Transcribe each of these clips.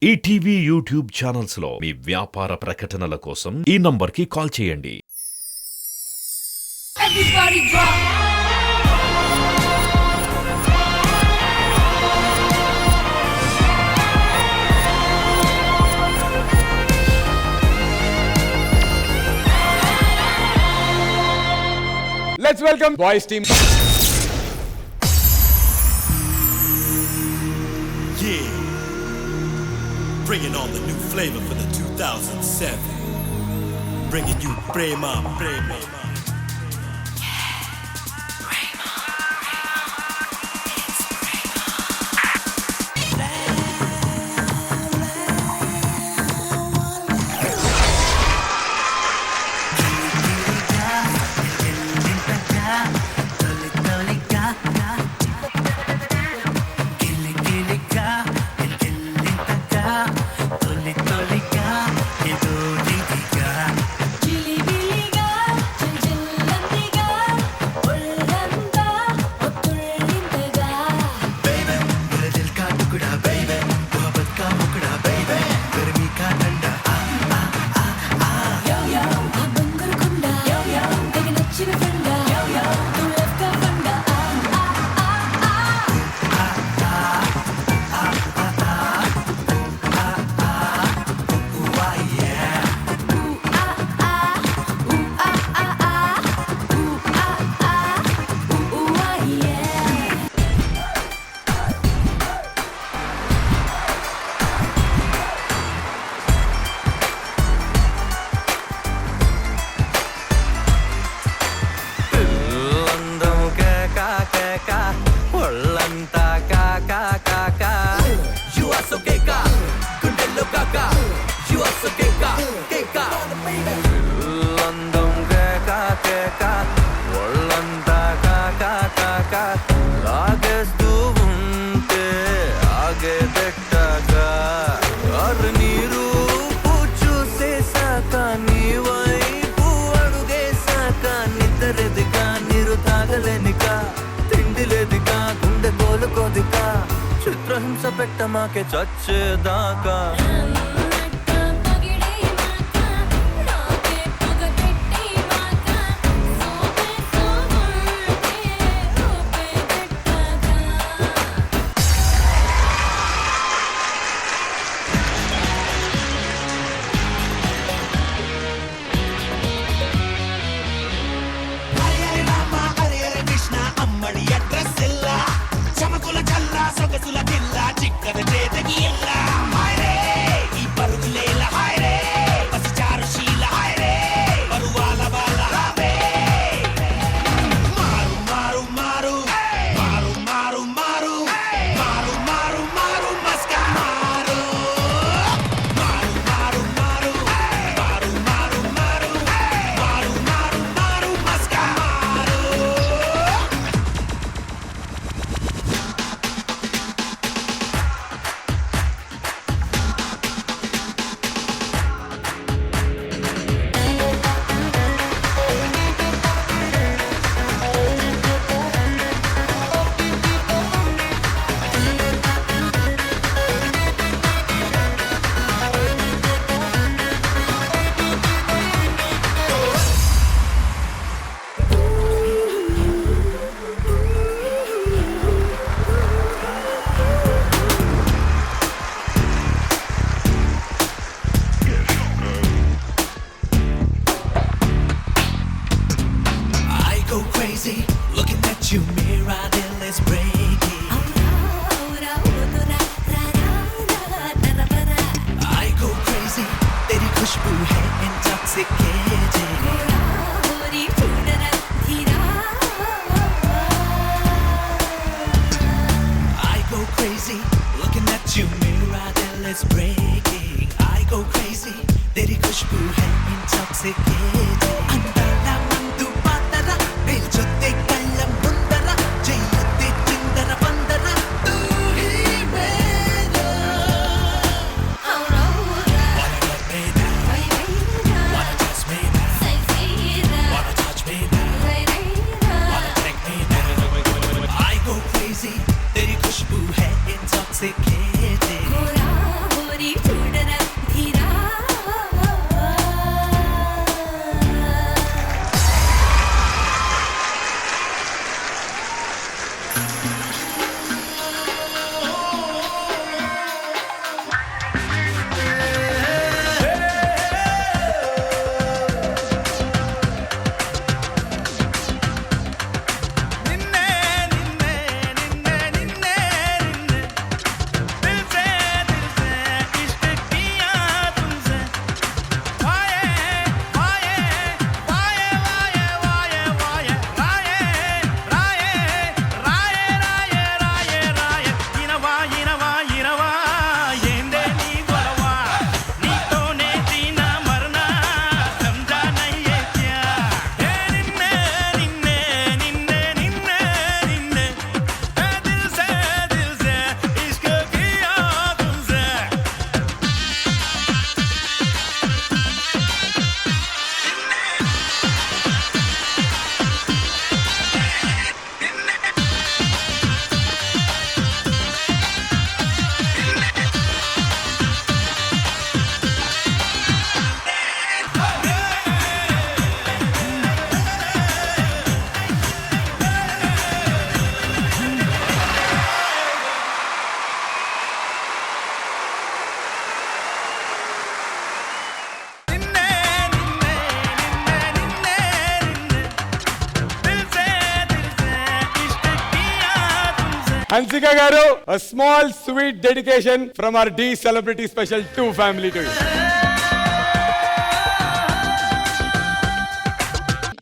ETV YouTube channels లో మీ వ్యాపార ప్రకటనల కోసం ఈ నంబర్కి కాల్ చేయండి. Everybody drop. Let's welcome boys team. Yeah, bringing on the new flavor for the 2007. Bringing you Prema. చిత్రహింస పెట్టమాకే చచ్చేదాకా Looking at you, mirror, then let's break it. I go crazy, तेरी खुशबू है intoxicating. I go crazy, looking at you, mirror, then let's break it. I go crazy, तेरी खुशबू है intoxicating. अंदर मंदु पातरा, बेलचोते कल्लम बुंदरा, जयते चिंदरा बंदरा, तू ही मेरा. Wanna get me down, wanna touch me down, wanna touch me down, wanna take me down. I go crazy, तेरी खुशबू है intoxicating. Hansika garu, a small sweet dedication from our D Celebrity Special 2 family to you.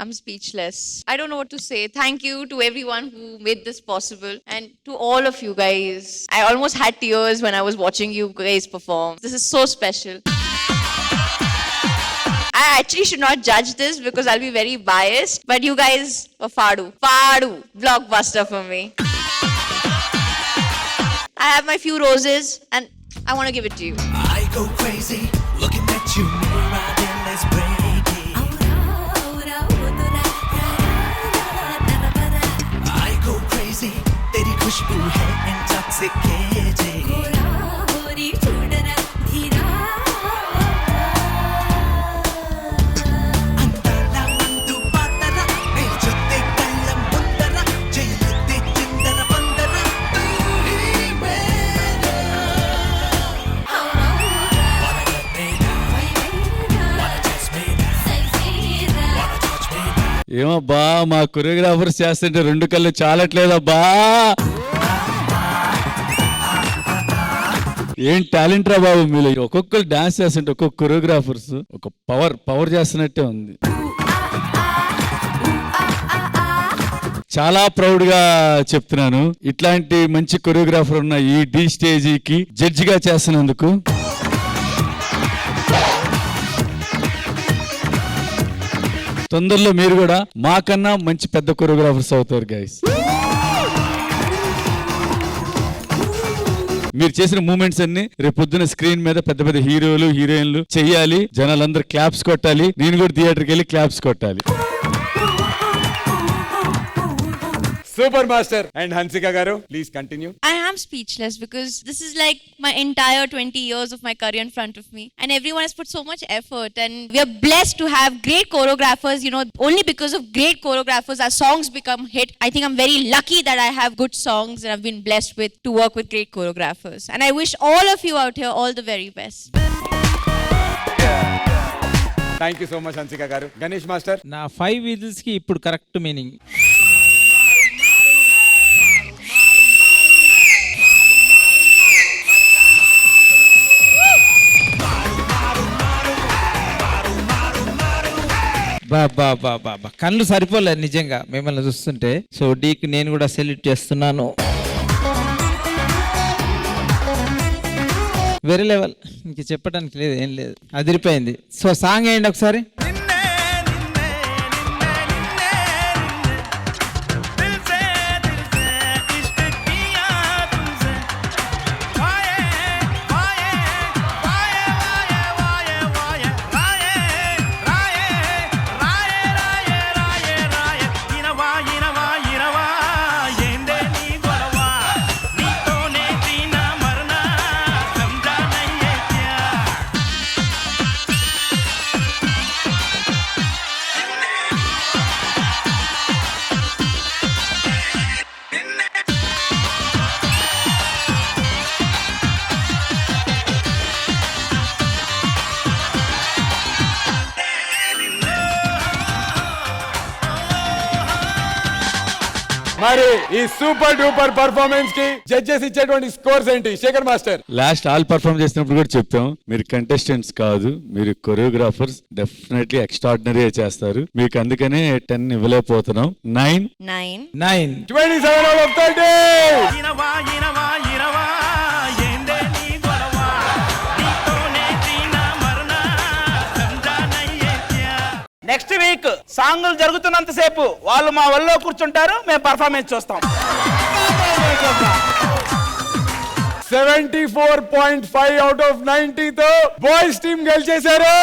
I'm speechless. I don't know what to say. Thank you to everyone who made this possible and to all of you guys. I almost had tears when I was watching you guys perform. This is so special. I actually should not judge this because I'll be very biased, but you guys were Fadu, blockbuster for me. I have my few roses and I want to give it to you. I go crazy looking at you, mirror then let's break it. I go crazy, तेरी खुशबू है intoxicating. అందాల మందు పాతర నీ జొత్తే కళ్ళం ముందర జైలెత్తే చిందర పందర తూహి మేరా wanna get me down wanna touch me down wanna touch me down. ఏమబ్బా మా choreographers చేస్తుంటే రెండు కళ్ళు చాలట్లేదబ్బా. ఏం టాలెంట్ రా బాబు మీలో. ఒక్కొక్కరు డాన్స్ చేస్తుంటే ఒక్కొక్క కొరియోగ్రాఫర్స్ ఒక పవర్ చేస్తున్నట్టే ఉంది. చాలా ప్రౌడ్ గా చెప్తున్నాను, ఇట్లాంటి మంచి కొరియోగ్రాఫర్ ఉన్న ఈ డి స్టేజీకి జడ్జిగా చేస్తున్నందుకు. తొందరలో మీరు కూడా మాకన్నా మంచి పెద్ద కొరియోగ్రాఫర్స్ అవుతారు గైస్. మీరు చేసిన మూమెంట్స్ అన్ని రేపు పొద్దున స్క్రీన్ మీద పెద్ద పెద్ద హీరోలు హీరోయిన్లు చెయ్యాలి, జనాలందరూ క్లాప్స్ కొట్టాలి, నేను కూడా థియేటర్కి వెళ్ళి క్లాప్స్ కొట్టాలి. Super Master and Hansika garu, please continue. I am speechless because this is like my entire 20 years of my career in front of me and everyone has put so much effort and we are blessed to have great choreographers. You know, only because of great choreographers our songs become hit. I think I'm very lucky that I have good songs and I've been blessed to work with great choreographers, and I wish all of you out here all the very best. Thank you so much Hansika garu. Ganesh Master. నా 5 whistles కి ఇప్పుడు correct meaning. బాబా కళ్ళు సరిపోలేదు నిజంగా మిమ్మల్ని చూస్తుంటే. So డీకి నేను కూడా సెల్యూట్ చేస్తున్నాను. వేరే లెవెల్, ఇంక చెప్పడానికి లేదు, ఏం లేదు, అదిరిపోయింది. సో సాంగ్ వేయండి ఒకసారి. మరి ఈ సూపర్ డూపర్ పర్ఫార్మెన్స్ కి జడ్జెస్ ఇచ్చేటువంటి స్కోర్స్ ఏంటి శేఖర్ మాస్టర్? లాస్ట్ ఆల్ పర్ఫార్మ్ చేసినప్పుడు కూడా చెప్పాం, మీరు కంటెస్టెంట్స్ కాదు, మీరు కొరియోగ్రాఫర్స్. డెఫినెట్లీ ఎక్స్ట్రాడినరీ చేస్తారు. మీకు అందుకనే 10 ఇవ్వలేకపోతున్నాం. 9 27 out of 30. ఇనవా ఇనవా ఇనవా ఏందే నీ గొడవ నీతోనే తీనా మరనా సంజానయ్యేత్యా. నెక్స్ట్ వీక్ సాంగులు జరుగుతున్నంత సేపు వాళ్ళు మా వల్ల కూర్చుంటారు, మేము పర్ఫార్మెన్స్ చూస్తాం. 74.5 out of 90 తో బాయ్స్ టీం గెలిచేశారు.